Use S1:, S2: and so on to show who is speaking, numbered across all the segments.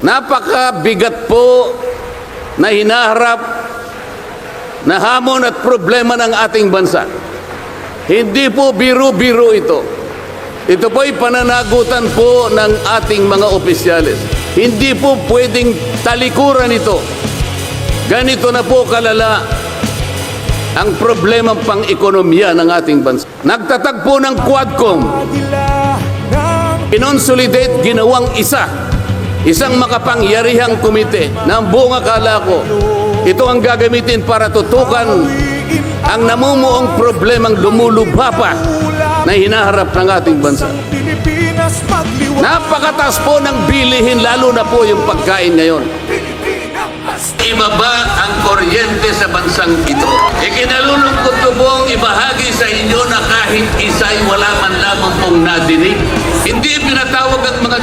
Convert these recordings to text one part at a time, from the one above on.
S1: Napakabigat po na hinaharap na hamon at problema ng ating bansa. Hindi po biro-biro ito. Ito po'y pananagutan po ng ating mga opisyalis. Hindi po pwedeng talikuran ito. Ganito na po kalala ang problema pang-ekonomiya ng ating bansa. Nagtatagpo ng Quadcom. Kinonsolidate, ginawang isang makapangyarihang komite na ang buong akala ko, ito ang gagamitin para tutukan ang namumuong problemang lumulubha pa na hinaharap ng ating bansa. Napakataas po ng bilihin, lalo na po yung pagkain ngayon. Ibaba ang kuryente sa bansang ito. Ikinalulungkot ko pong ibahagi sa inyo na kahit isa'y wala man lamang pong nadinig. Hindi pinatawag ang mga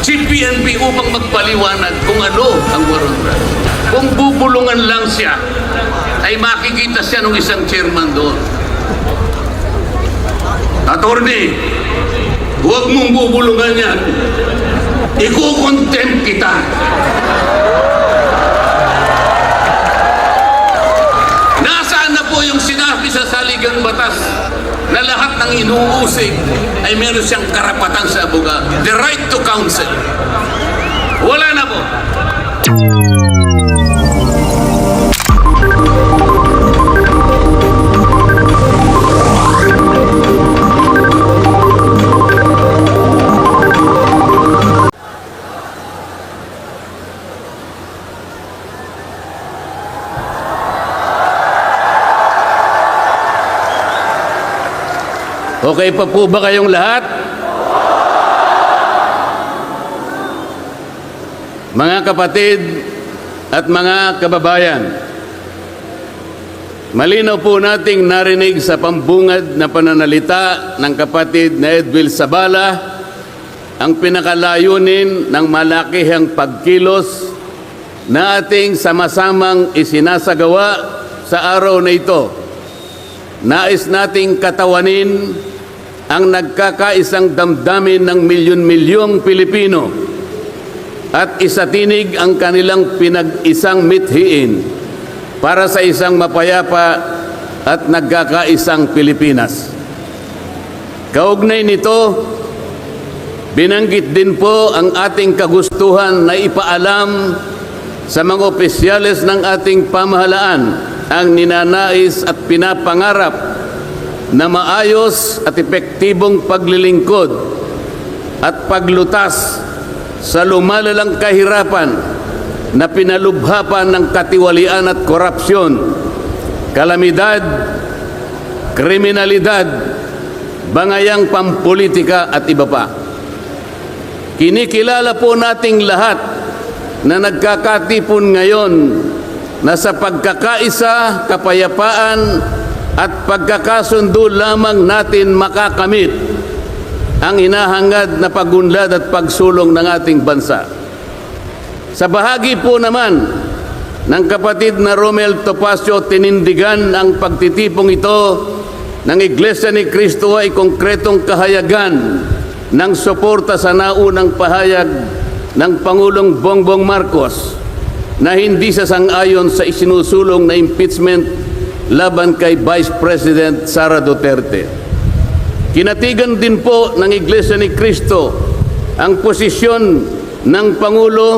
S1: CPNP upang magpaliwanag kung ano ang war on drugs. Kung bubulungan lang siya, ay makikita siya ng isang chairman doon. Attorney, huwag mong bubulungan yan. Iko-contempt kita. Nasaan na po yung sinabi sa saligang batas na lahat ng inuusig ay meron siyang karapatan sa abogado. The right to counsel. Wala na po. Okay pa po ba kayong lahat? Mga kapatid at mga kababayan, malinaw po nating narinig sa pambungad na pananalita ng kapatid na Edwil Sabala ang pinakalayunin ng malakihang pagkilos na ating sama-samang isinasagawa sa araw na ito. Nais nating katawanin ang nagkakaisang damdamin ng milyon-milyong Pilipino at isatinig ang kanilang pinag-isang mithiin para sa isang mapayapa at nagkakaisang Pilipinas. Kaugnay nito, binanggit din po ang ating kagustuhan na ipaalam sa mga opisyales ng ating pamahalaan ang ninanais at pinapangarap na maayos at epektibong paglilingkod at paglutas sa lumalalang kahirapan na pinalubha pa ng katiwalian at korupsyon, kalamidad, kriminalidad, bangayang pampolitika at iba pa. Kinikilala po nating lahat na nagkakatipon ngayon na sa pagkakaisa, kapayapaan at pagkakasundo lamang natin makakamit ang hinahangad na pagunlad at pagsulong ng ating bansa. Sa bahagi po naman ng kapatid na Romel Topacio, tinindigan ang pagtitipong ito ng Iglesia ni Cristo ay konkretong kahayagan ng suporta sa naunang pahayag ng Pangulong Bongbong Marcos na hindi sasang-ayon sa isinusulong na impeachment laban kay Vice President Sara Duterte. Kinatigan din po ng Iglesia ni Cristo ang posisyon ng Pangulo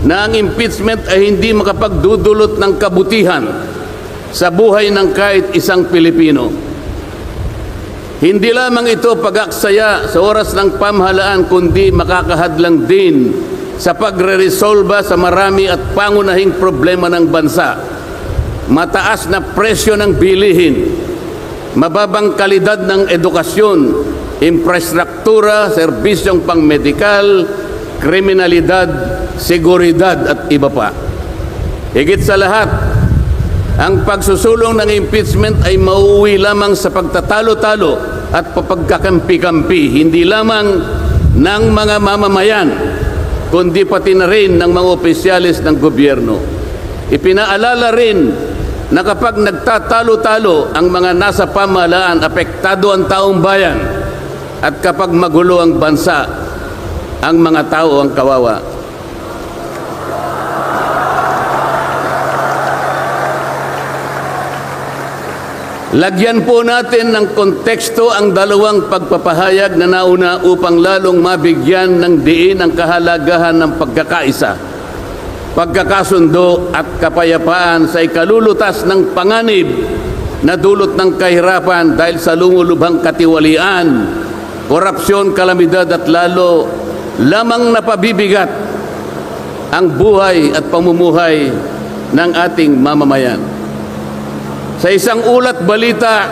S1: na ang impeachment ay hindi makapagdudulot ng kabutihan sa buhay ng kahit isang Pilipino. Hindi lamang ito pag-aksaya sa oras ng pamahalaan, kundi makakahadlang din sa pagre-resolba sa marami at pangunahing problema ng bansa. Mataas na presyo ng bilihin, mababang kalidad ng edukasyon, infrastruktura, serbisyong pangmedikal, kriminalidad, seguridad at iba pa. Higit sa lahat, ang pagsusulong ng impeachment ay mauuwi lamang sa pagtatalo-talo at papagkakampi-kampi, hindi lamang ng mga mamamayan, kundi pati na rin ng mga opisyalis ng gobyerno. Ipinaalala rin na kapag nagtatalo-talo ang mga nasa pamahalaan, apektado ang taong bayan, at kapag magulo ang bansa, ang mga tao ang kawawa. Lagyan po natin ng konteksto ang dalawang pagpapahayag na nauna upang lalong mabigyan ng diin ang kahalagahan ng pagkakaisa, pagkakasundo at kapayapaan sa ikalulutas ng panganib na dulot ng kahirapan dahil sa lumulubhang katiwalian, korupsyon, kalamidad at lalo lamang napabibigat ang buhay at pamumuhay ng ating mamamayan. Sa isang ulat balita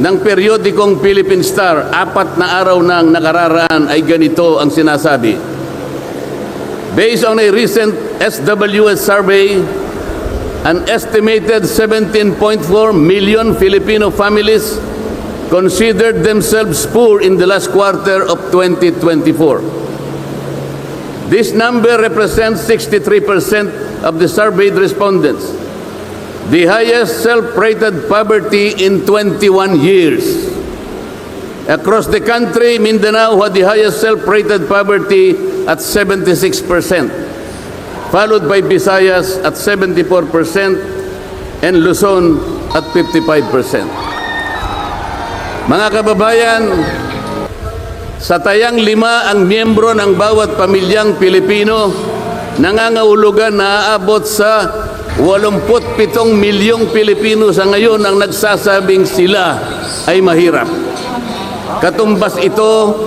S1: ng periodikong Philippine Star, 4 na araw nang nakararaan ay ganito ang sinasabi. Based on a recent SWS survey, an estimated 17.4 million Filipino families considered themselves poor in the last quarter of 2024. This number represents 63% of the surveyed respondents, the highest self-rated poverty in 21 years. Across the country, Mindanao had the highest self-rated poverty at 76%, followed by Visayas at 74% and Luzon at 55%. Mga kababayan, sa tayang 5 ang miyembro ng bawat pamilyang Pilipino, nangangahulugan na aabot sa 87 milyong Pilipino sa ngayon ang nagsasabing sila ay mahirap. Katumbas ito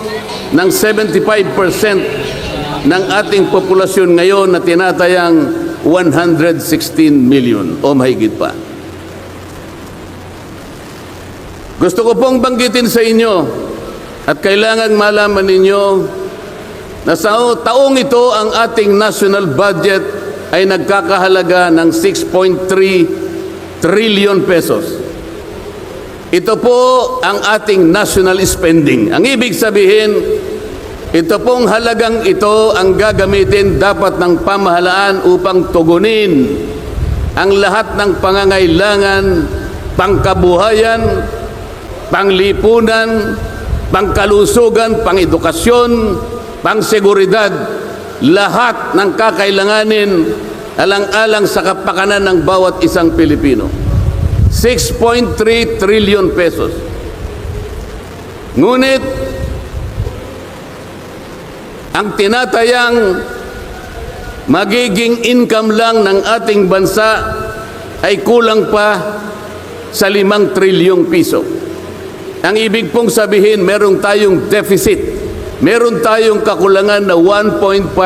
S1: ng 75% ng ating populasyon ngayon na tinatayang 116 million o mahigit pa. Gusto ko pong banggitin sa inyo at kailangan malaman ninyo na sa taong ito ang ating national budget ay nagkakahalaga ng 6.3 trillion pesos. Ito po ang ating national spending. Ang ibig sabihin, ito pong halagang ito ang gagamitin dapat ng pamahalaan upang tugunin ang lahat ng pangangailangan, pangkabuhayan, panglipunan, pangkalusugan, pangedukasyon, pangseguridad, lahat ng kakailanganin alang-alang sa kapakanan ng bawat isang Pilipino. 6.3 trillion pesos. Ngunit, ang tinatayang magiging income lang ng ating bansa ay kulang pa sa 5 trilyong piso. Ang ibig pong sabihin, meron tayong deficit. Meron tayong kakulangan na 1.5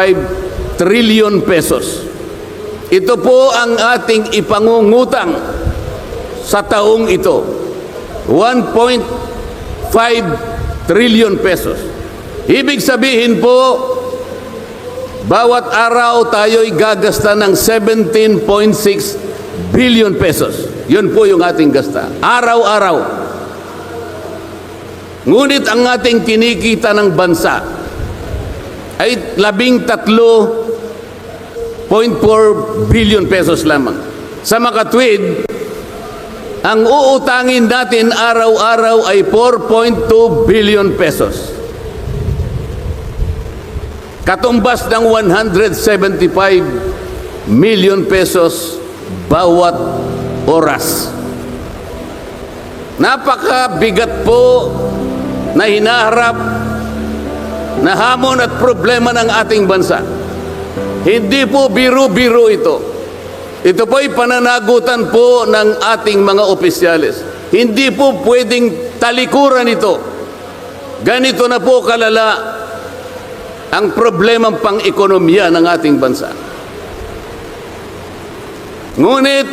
S1: trillion pesos. Ito po ang ating ipangungutang sa taong ito. 1.5 trillion pesos. Ibig sabihin po, bawat araw tayo'y gagasta ng 17.6 billion pesos. Yun po yung ating gasta. Araw-araw. Ngunit ang ating kinikita ng bansa ay 13.4 billion pesos lamang. Sa makatwid, ang uutangin natin araw-araw ay 4.2 billion pesos. Katumbas ng 175 million pesos bawat oras. Napakabigat po na hinaharap na hamon at problema ng ating bansa. Hindi po biro-biro ito. Ito po ay pananagutan po ng ating mga opisyalis. Hindi po pwedeng talikuran ito. Ganito na po kalala ang problemang pang-ekonomiya ng ating bansa. Ngunit,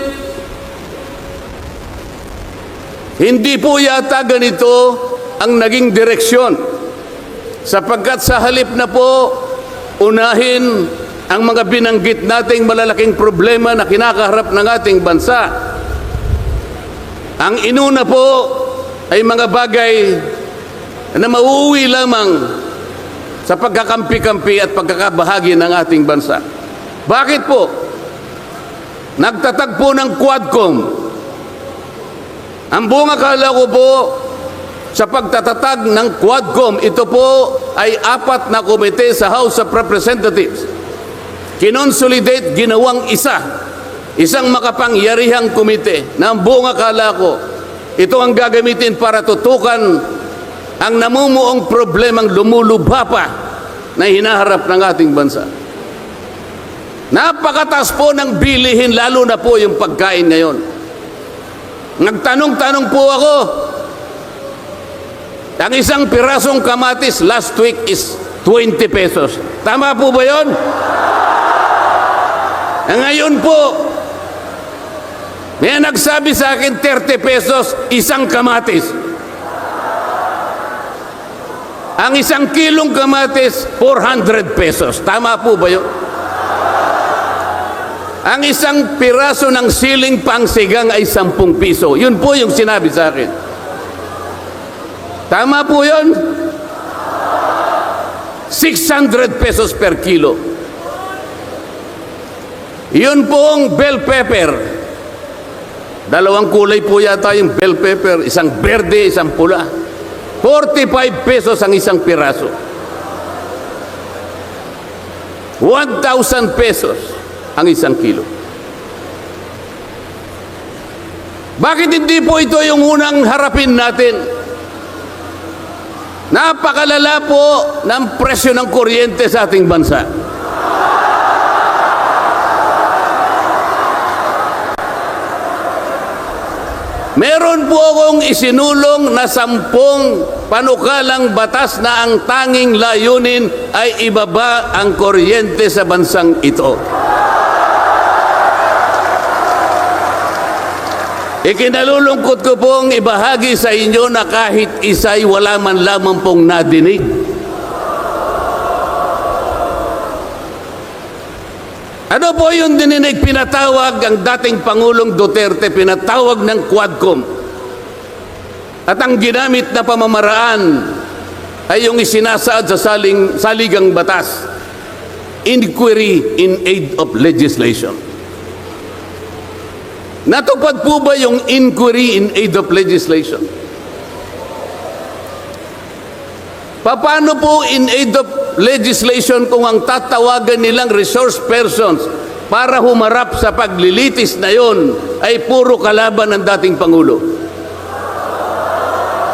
S1: hindi po yata ganito ang naging direksyon, sapagkat sa halip na po unahin ang mga binanggit nating malalaking problema na kinakaharap ng ating bansa, ang inuna po ay mga bagay na mauuwi lamang sa pagkakampi-kampi at pagkakabahagi ng ating bansa. Bakit po? Nagtatag po ng Quadcom. Ang buong akala ko po, sa pagtatatag ng Quadcom, ito po ay 4 na komite sa House of Representatives. Kinonsolidate, ginawang isang makapangyarihang komite na ang buong akala ko ito ang gagamitin para tutukan ang namumuong problemang lumulubha pa na hinaharap ng ating bansa. Napakataas po ng bilihin, lalo na po yung pagkain ngayon. Nagtanong-tanong po ako, ang isang pirasong kamatis last week is 20 pesos. Tama po ba yun? Ngayon po, may nagsabi sa akin 30 pesos isang kamatis. Ang isang kilong kamatis, 400 pesos. Tama po ba yun? Ang isang piraso ng siling pangsigang ay 10 piso. Yun po yung sinabi sa akin. Tama po yun? 600 pesos per kilo. Yun pong bell pepper. Dalawang kulay po yata yung bell pepper. Isang berde, isang pula. 45 pesos ang isang piraso. 1,000 pesos ang isang kilo. Bakit hindi po ito yung unang harapin natin? Napakalala po ng presyo ng kuryente sa ating bansa. Meron po akong isinulong na 10 panukalang batas na ang tanging layunin ay ibaba ang kuryente sa bansang ito. Ikinalulungkot ko pong ibahagi sa inyo na kahit isa'y wala man lamang pong nadinig. Ano po yung dininig? Pinatawag ang dating Pangulong Duterte, pinatawag ng Quadcom. At ang ginamit na pamamaraan ay yung isinasaad sa saligang batas, Inquiry in Aid of Legislation. Natupad po ba yung Inquiry in Aid of Legislation? Paano po in aid of legislation kung ang tatawagan nilang resource persons para humarap sa paglilitis na yon ay puro kalaban ng dating Pangulo?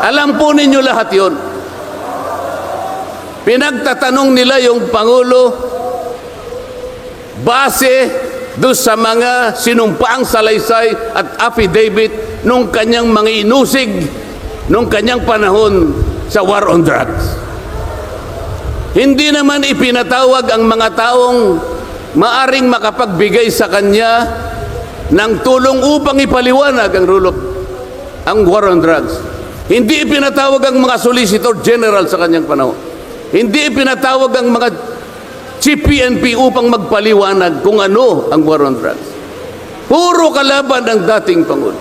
S1: Alam po ninyo lahat yon. Pinagtatanong nila yung Pangulo base doon sa mga sinumpaang salaysay at affidavit nung kanyang mga inusig nung kanyang panahon sa war on drugs. Hindi naman ipinatawag ang mga taong maaring makapagbigay sa kanya ng tulong upang ipaliwanag ang war on drugs. Hindi ipinatawag ang mga Solicitor General sa kanyang panahon. Hindi ipinatawag ang mga Chief PNP upang magpaliwanag kung ano ang war on drugs. Puro kalaban ang dating Pangulo.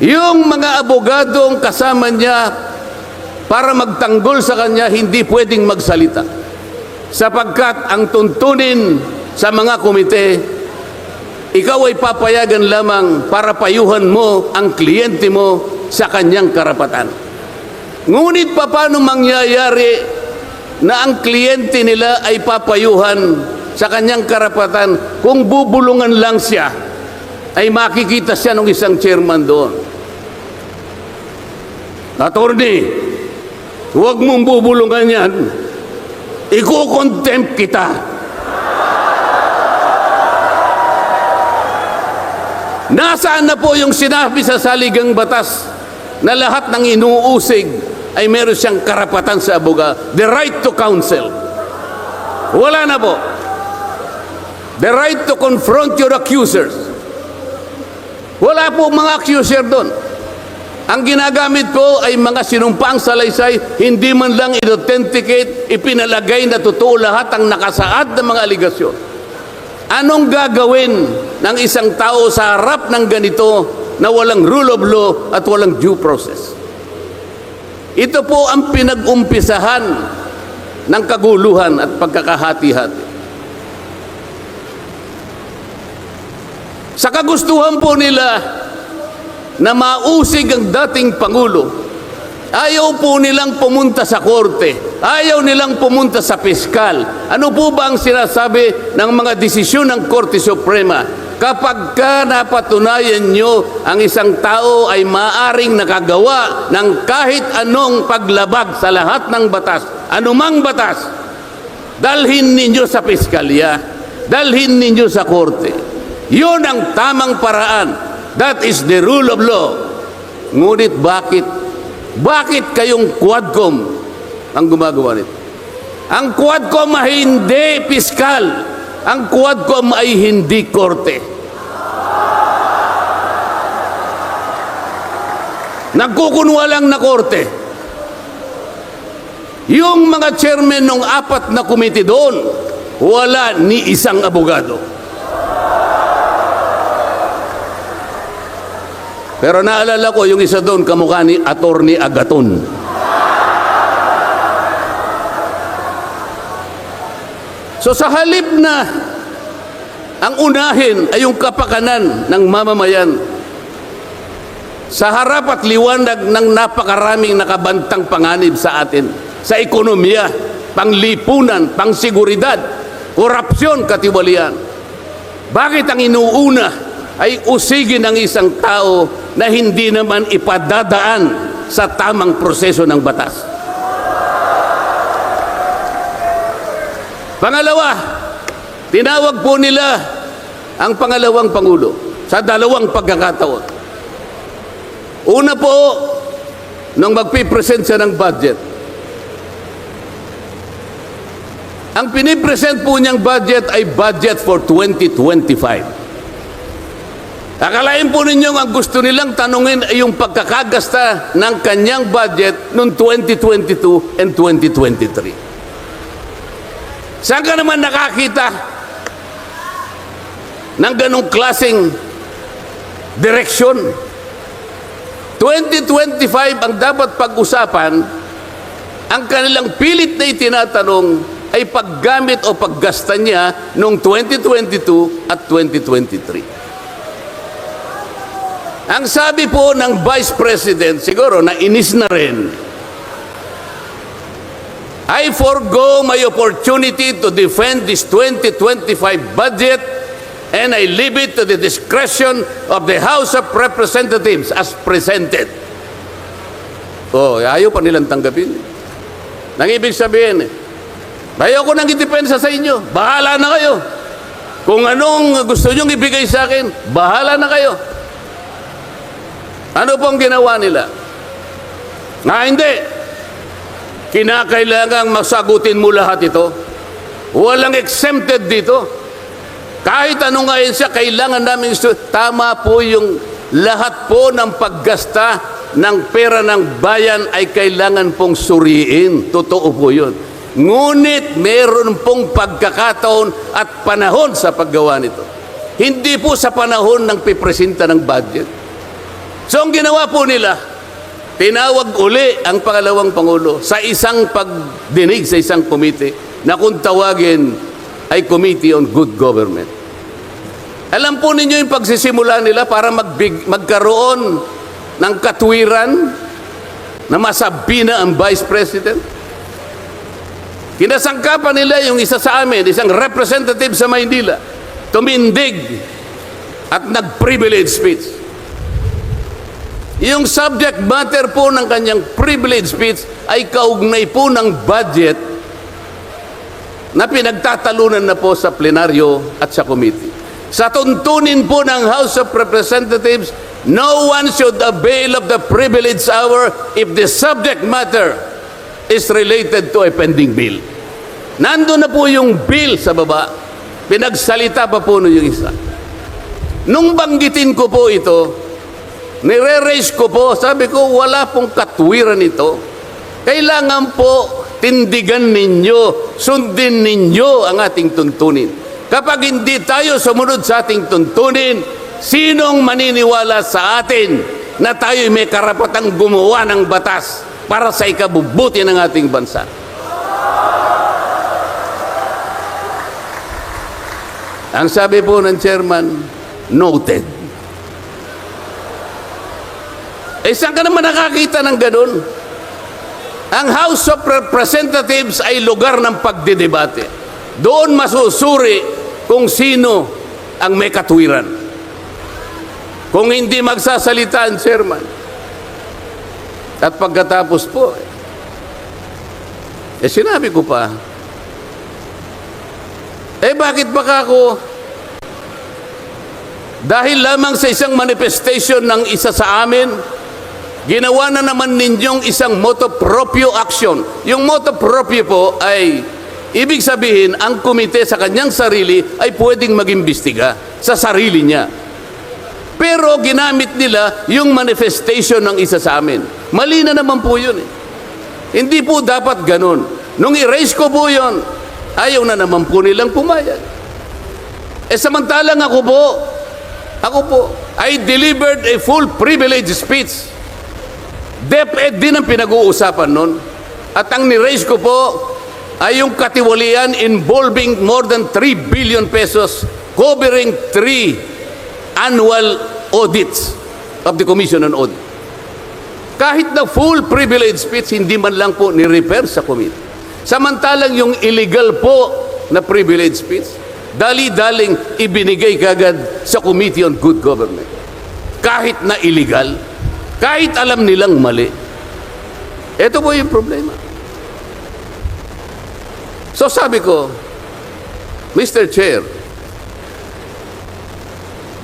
S1: Yung mga abogadong kasama niya para magtanggol sa kanya, hindi pwedeng magsalita. Sapagkat ang tuntunin sa mga komite, ikaw ay papayagan lamang para payuhan mo ang kliyente mo sa kanyang karapatan. Ngunit paano mangyayari na ang kliyente nila ay papayuhan sa kanyang karapatan kung bubulungan lang siya, ay makikita siya ng isang chairman doon. Attorney, huwag mong bubulungan yan. Iko-contempt kita. Nasaan na po yung sinabi sa saligang batas na lahat ng inuusig ay meron siyang karapatan sa abogado? The right to counsel. Wala na po. The right to confront your accusers. Wala po mga accuser doon. Ang ginagamit ko ay mga sinumpaang salaysay, hindi man lang i-authenticate, ipinalagay na totoo lahat ang nakasaad ng mga aligasyon. Anong gagawin ng isang tao sa harap ng ganito na walang rule of law at walang due process? Ito po ang pinag-umpisahan ng kaguluhan at pagkakahati-hati. Sa kagustuhan po nila na mausig ang dating Pangulo, ayaw po nilang pumunta sa korte, ayaw nilang pumunta sa piskal. Ano po ba ang sinasabi ng mga desisyon ng Korte Suprema? kapag ka napatunayan nyo ang isang tao ay maaring nakagawa ng kahit anong paglabag sa lahat ng batas, anumang batas, dalhin ninyo sa piskalya, dalhin ninyo sa korte. Yun ang tamang paraan. That is the rule of law. Ngunit bakit kayong Quadcom ang gumagawa nito? Ang Quadcom ay hindi piskal. Ang Quadcom ay hindi korte. Nagkukunwa lang na korte. Yung mga chairman ng 4 na komite doon, wala ni isang abogado. Pero naalala ko yung isa doon, kamukha ni Attorney Agaton. So sa halip na ang unahin ay yung kapakanan ng mamamayan, sa harap at liwanag ng napakaraming nakabantang panganib sa atin, sa ekonomiya, panglipunan, pangsiguridad, korupsyon, katiwalian, bakit ang inuuna ay usigin ng isang tao na hindi naman ipadadaan sa tamang proseso ng batas? Pangalawa, tinawag po nila ang pangalawang Pangulo sa 2 pagkakataon. Una po, nung magpipresent siya ng budget. Ang pinipresent po niyang budget ay budget for 2025. Akalain po ninyong ang gusto nilang tanungin ay yung pagkakagasta ng kanyang budget noong 2022 and 2023. Saan ka naman nakakita ng ganong klaseng direksyon? 2025 ang dapat pag-usapan, ang kanilang pilit na itinatanong ay paggamit o paggasta niya noong 2022 at 2023. Ang sabi po ng Vice President, siguro nainis na rin, I forgo my opportunity to defend this 2025 budget and I leave it to the discretion of the House of Representatives as presented. Oh, ayaw pa nilang tanggapin. Nang ibig sabihin, ayaw ko nang idepensa sa inyo. Bahala na kayo. Kung anong gusto nyong ibigay sa akin, bahala na kayo. Ano pong ginawa nila? Hindi. Kinakailangang masagutin mo lahat ito. Walang exempted dito. Kahit ano nga yun siya, kailangan namin tama po yung lahat po ng paggasta ng pera ng bayan ay kailangan pong suriin. Totoo po yun. Ngunit meron pong pagkakataon at panahon sa paggawa nito. Hindi po sa panahon ng pipresenta ng budget. So ang ginawa po nila, tinawag uli ang pangalawang Pangulo sa isang pagdinig sa isang komite na kung tawagin ay Committee on Good Government. Alam po ninyo yung pagsisimula nila para magkaroon ng katwiran na masabi na ang Vice President? Kinasangkapan nila yung isa sa amin, isang representative sa Maynila, tumindig at nag-privilege speech. Yung subject matter po ng kanyang privilege speech ay kaugnay po ng budget na pinagtatalunan na po sa plenaryo at sa committee. Sa tuntunin po ng House of Representatives, no one should avail of the privilege hour if the subject matter is related to a pending bill. Nandun na po yung bill sa baba, pinagsalita pa po yung isa. Nung banggitin ko po ito, nire-raise ko po, sabi ko, wala pong katwiran ito. Kailangan po tindigan ninyo, sundin ninyo ang ating tuntunin. Kapag hindi tayo sumunod sa ating tuntunin, sinong maniniwala sa atin na tayo may karapatang gumawa ng batas para sa ikabubuti ng ating bansa? Ang sabi po ng chairman, noted. Saan ka naman nakakita ng ganun? Ang House of Representatives ay lugar ng pagdidebate. Doon masusuri kung sino ang may katwiran. Kung hindi magsasalita ang chairman, at pagkatapos po, sinabi ko pa, bakit baka ako, dahil lamang sa isang manifestation ng isa sa amin, ginawa na naman ninyong isang motu proprio action. Yung motu proprio po ay, ibig sabihin, ang komite sa kanyang sarili ay pwedeng mag-imbestiga sa sarili niya. Pero ginamit nila yung manifestation ng isa sa amin. Mali na naman po yun eh. Hindi po dapat ganun. Nung erase ko po yun, ayaw na naman po nilang pumayag. Samantalang ako po, I delivered a full privilege speech. DepEd din ang pinag-uusapan nun. At ang ni-raise ko po ay yung katiwalian involving more than 3 billion pesos covering 3 annual audits of the Commission on Audit. Kahit na full privilege speech, hindi man lang po ni-refer sa committee. Samantalang yung illegal po na privilege speech, dali-daling ibinigay kagad sa Committee on Good Government. Kahit na illegal, kahit alam nilang mali. Ito po yung problema. So sabi ko, Mr. Chair,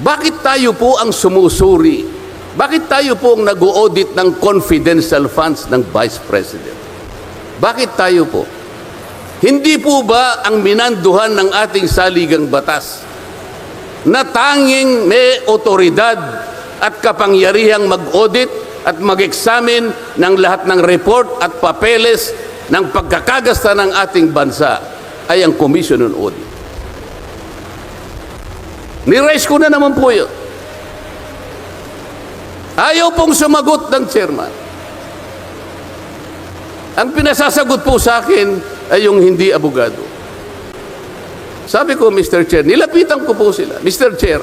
S1: bakit tayo po ang sumusuri? Bakit tayo po ang nag-audit ng confidential funds ng Vice President? Bakit tayo po? Hindi po ba ang minanduhan ng ating saligang batas na tanging may otoridad at kapangyarihang mag-audit at mag-examine ng lahat ng report at papeles ng pagkakagasta ng ating bansa ay ang Commission on Audit? Ni-raise ko na naman po yun. Ayaw pong sumagot ng chairman. Ang pinasasagot po sa akin ay yung hindi abogado. Sabi ko, Mr. Chair, nilapitan ko po sila. Mr. Chair,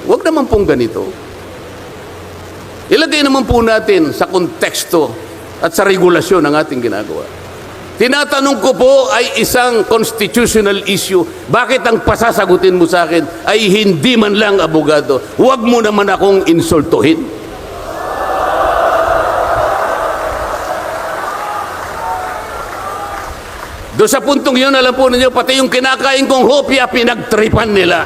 S1: huwag naman pong ganito. Ilagay naman po natin sa konteksto at sa regulasyon ng ating ginagawa. Tinatanong ko po ay isang constitutional issue. Bakit ang pasasagutin mo sa akin ay hindi man lang abogado? Huwag mo naman akong insultuhin. Doon sa puntong yun, alam po ninyo, pati yung kinakain kong hopya, pinagtripan nila.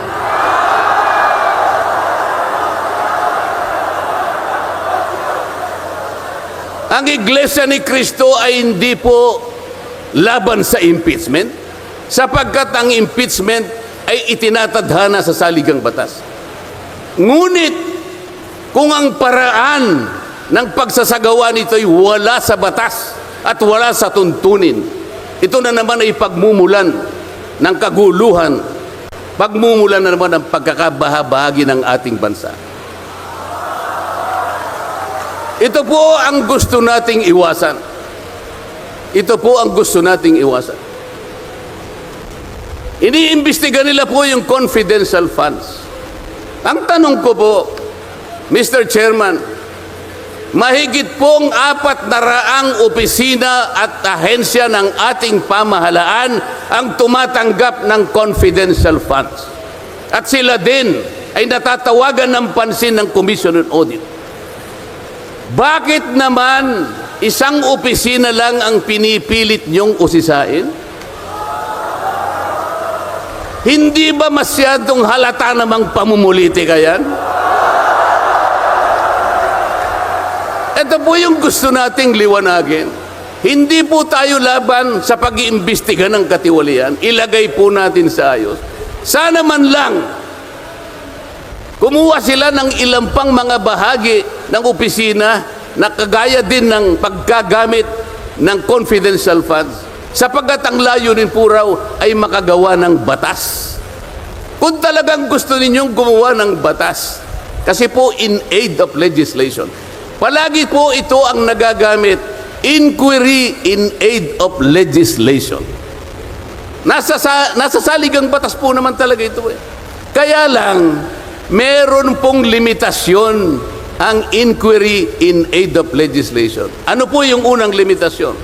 S1: Ang Iglesia ni Cristo ay hindi po laban sa impeachment, sapagkat ang impeachment ay itinatadhana sa saligang batas. Ngunit, kung ang paraan ng pagsasagawa nito ay wala sa batas at wala sa tuntunin, ito na naman ay pagmumulan ng kaguluhan, pagmumulan na naman ng pagkakabahabahagi ng ating bansa. Ito po ang gusto nating iwasan. Ito po ang gusto nating iwasan. Iniimbestiga nila po yung confidential funds. Ang tanong ko po, Mr. Chairman, mahigit pong 400 opisina at ahensya ng ating pamahalaan ang tumatanggap ng confidential funds. At sila din ay natatawagan ng pansin ng Commission on Audit. Bakit naman isang opisina lang ang pinipilit niyong usisain? Hindi ba masyadong halata namang pamumulitika yan? Ito po yung gusto nating liwanagin. Hindi po tayo laban sa pag-iimbestiga ng katiwalian. Ilagay po natin sa ayos. Sana man lang kumuha sila ng ilang pang mga bahagi ng opisina na kagaya din ng paggagamit ng confidential funds, sapagkat ang layunin po raw ay makagawa ng batas. Kung talagang gusto ninyong gumawa ng batas, kasi po in aid of legislation, palagi po ito ang nagagamit, inquiry in aid of legislation. Nasa saligang batas po naman talaga ito eh. Kaya lang, meron pong limitasyon ang inquiry in aid of legislation. Ano po yung unang limitasyon?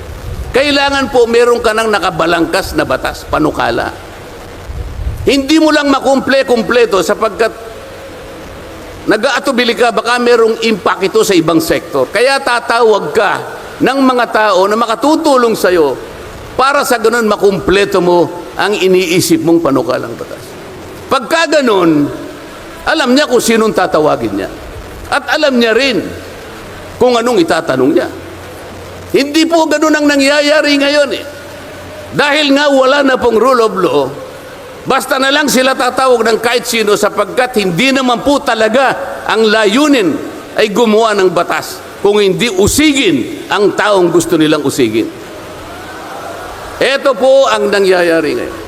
S1: Kailangan po meron ka ng nakabalangkas na batas, panukala. Hindi mo lang makumple-kumpleto sapagkat nag-aatubili ka, baka merong impact ito sa ibang sektor. Kaya tatawag ka ng mga tao na makatutulong sa'yo para sa ganun makumpleto mo ang iniisip mong panukalang batas. Pagka ganun, alam niya kung sinong tatawagin niya. At alam niya rin kung anong itatanong niya. Hindi po ganun ang nangyayari ngayon eh. Dahil nga wala na pong rule of law, basta na lang sila tatawag ng kahit sino sapagkat hindi naman po talaga ang layunin ay gumawa ng batas kung hindi usigin ang taong gusto nilang usigin. Ito po ang nangyayari ngayon.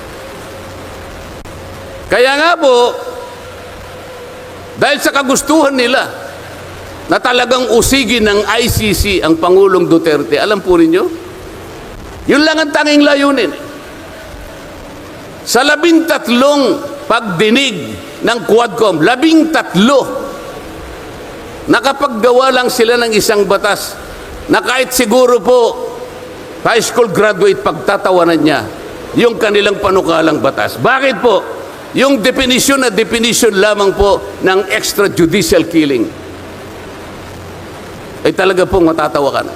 S1: Kaya nga po, dahil sa kagustuhan nila na talagang usigin ng ICC ang Pangulong Duterte, alam po ninyo, yun lang ang tanging layunin. Sa 13 pagdinig ng Quadcom, 13, nakapaggawa lang sila ng isang batas na kahit siguro po high school graduate pagtatawanan niya yung kanilang panukalang batas. Bakit po? Yung definition na definition lamang po ng extrajudicial killing ay talaga pong matatawa ka na.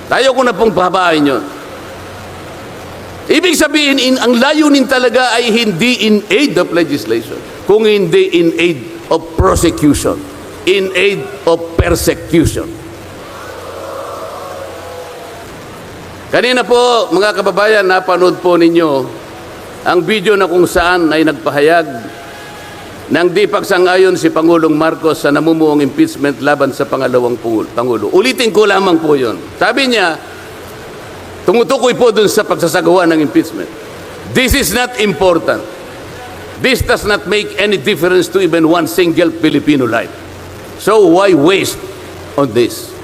S1: Tayo ko na pong pahabain yun. Ibig sabihin, ang layunin talaga ay hindi in aid of legislation, kung hindi in aid of prosecution, in aid of persecution. Kanina po, mga kababayan, napanood po ninyo ang video na kung saan ay nagpahayag ng di pagsang-ayon si Pangulong Marcos sa namumuong impeachment laban sa pangalawang Pangulo. Ulitin ko lamang po yun. Sabi niya, tumutukoy po dun sa pagsasagawa ng impeachment. This is not important. This does not make any difference to even one single Filipino life. So why waste on this?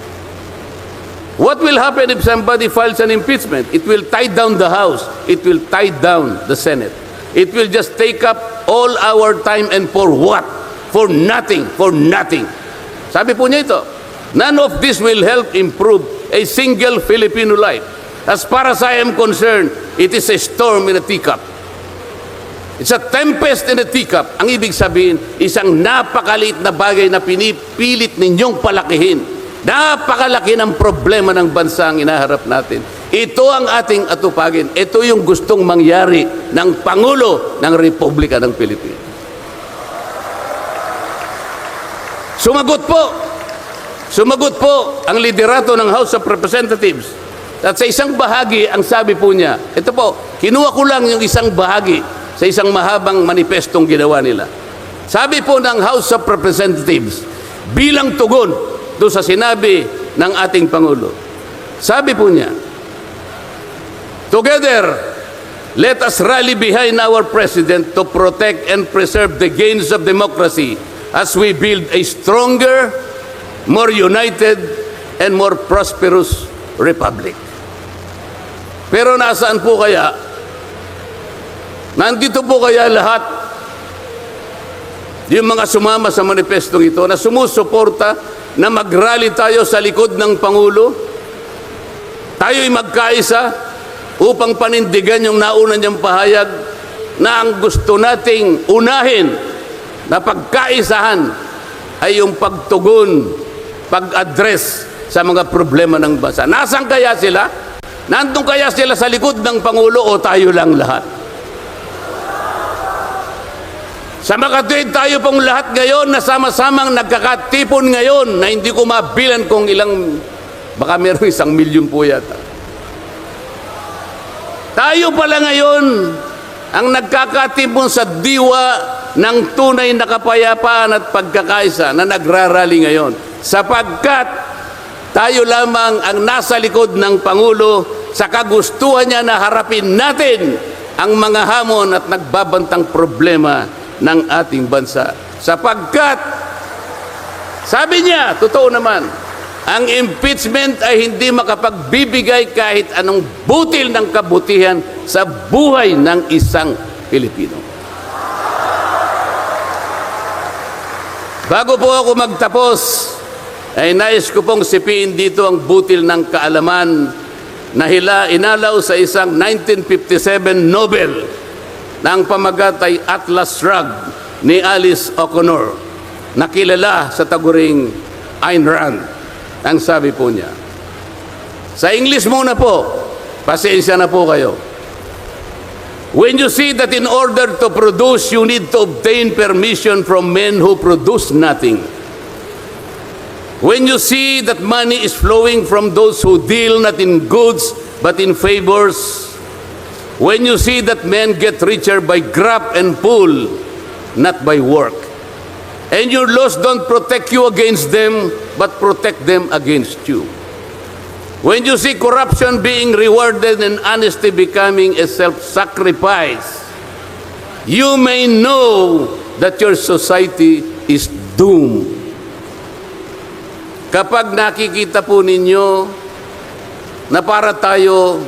S1: What will happen if somebody files an impeachment? It will tie down the House. It will tie down the Senate. It will just take up all our time, and for what? For nothing. For nothing. Sabi po niya ito, none of this will help improve a single Filipino life. As far as I am concerned, it is a storm in a teacup. It's a tempest in a teacup. Ang ibig sabihin, isang napakaliit na bagay na pinipilit ninyong palakihin. Napakalaki ng problema ng bansa ang inaharap natin. Ito ang ating atupagin. Ito yung gustong mangyari ng Pangulo ng Republika ng Pilipinas. Sumagot po ang liderato ng House of Representatives. At sa isang bahagi, ang sabi po niya, ito po, kinuha ko lang yung isang bahagi sa isang mahabang manifestong ginawa nila. Sabi po ng House of Representatives, bilang tugon doon sa sinabi ng ating Pangulo, sabi po niya, together, let us rally behind our President to protect and preserve the gains of democracy as we build a stronger, more united, and more prosperous republic. Pero nasaan po kaya? Nandito po kaya lahat yung mga sumama sa manifestong ito na sumusuporta na mag-rally tayo sa likod ng Pangulo? Tayo'y magkaisa upang panindigan yung nauna niyang pahayag na ang gusto nating unahin na pagkaisahan ay yung pagtugon, pag-address sa mga problema ng bansa. Nasaan kaya sila? Nandun kaya sila sa likod ng Pangulo o tayo lang lahat? Sa makatuwid tayo pong lahat ngayon na sama-samang nagkakatipon ngayon na hindi ko mabilan kung ilang, baka meron 1 milyon po yata. Tayo pala ngayon ang nagkakatipon sa diwa ng tunay na kapayapaan at pagkakaisa na nagrarally ngayon. Sapagkat tayo lamang ang nasa likod ng Pangulo sa kagustuhan niya na harapin natin ang mga hamon at nagbabantang problema ng ating bansa. Sapagkat, sabi niya, totoo naman, ang impeachment ay hindi makapagbibigay kahit anong butil ng kabutihan sa buhay ng isang Pilipino. Bago po ako magtapos, ay nais ko pong sipiin dito ang butil ng kaalaman na inalaw sa isang 1957 Nobel na ang pamagat ay Atlas Shrugged ni Alice O'Connor, nakilala sa taguring Ayn Rand. Ang sabi po niya, sa English muna po, pasensya na po kayo. When you see that in order to produce, you need to obtain permission from men who produce nothing. When you see that money is flowing from those who deal not in goods but in favors. When you see that men get richer by grab and pull, not by work. And your laws don't protect you against them, but protect them against you. When you see corruption being rewarded and honesty becoming a self-sacrifice, you may know that your society is doomed. Kapag nakikita po ninyo na para tayo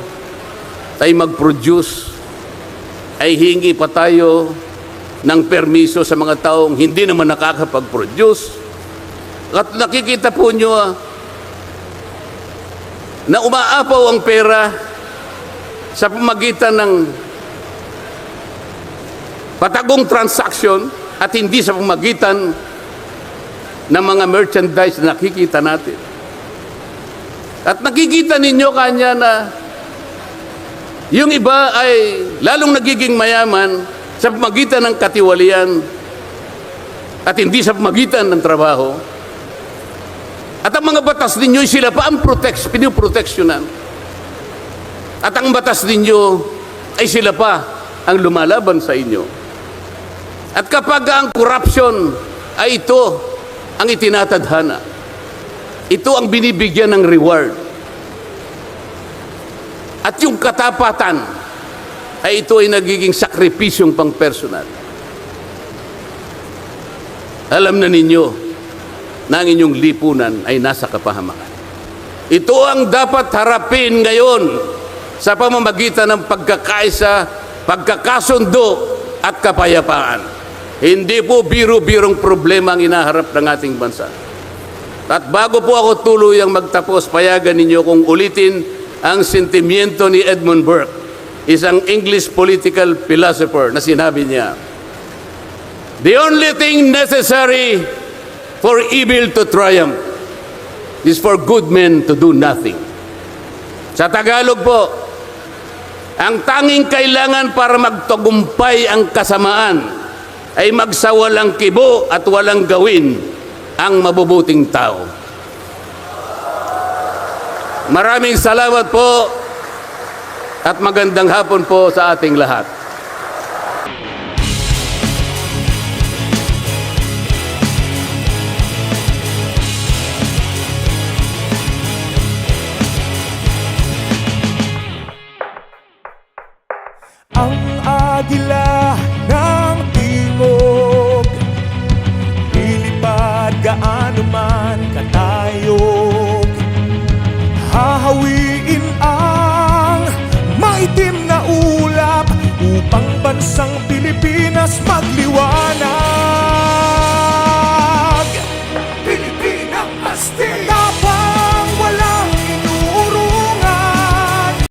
S1: ay mag-produce, ay hingi pa tayo ng permiso sa mga taong hindi naman nakakapag-produce, at nakikita po nyo na umaapaw ang pera sa pamagitan ng patagong transaction at hindi sa pamagitan ng mga merchandise na nakikita natin. At nakikita ninyo kanya na yung iba ay lalong nagiging mayaman sa pamagitan ng katiwalian at hindi sa pamagitan ng trabaho. At ang mga batas ninyo, sila pa ang pinoproteksyonan. At ang batas ninyo ay sila pa ang lumalaban sa inyo. At kapag ang corruption ay ito ang itinatadhana, ito ang binibigyan ng reward. At yung katapatan ay ito ay nagiging sakripisyong pang-personal. Alam na ninyo na ang inyong lipunan ay nasa kapahamakan. Ito ang dapat harapin ngayon sa pamamagitan ng pagkakaisa, pagkakasundo at kapayapaan. Hindi po biro-birong problema ang inaharap ng ating bansa. At bago po ako tuluyang magtapos, payagan ninyo kung ulitin ang sentimiento ni Edmund Burke, isang English political philosopher, na sinabi niya, "The only thing necessary for evil to triumph is for good men to do nothing." Sa Tagalog po, ang tanging kailangan para magtagumpay ang kasamaan ay magsawalang kibo at walang gawin ang mabubuting tao. Maraming salamat po at magandang hapon po sa ating lahat.
S2: Ang agila ng timog, lilipad gaano man katayog. Hahawiin ang maitim na ulap upang bansang Pilipinas magliwanag.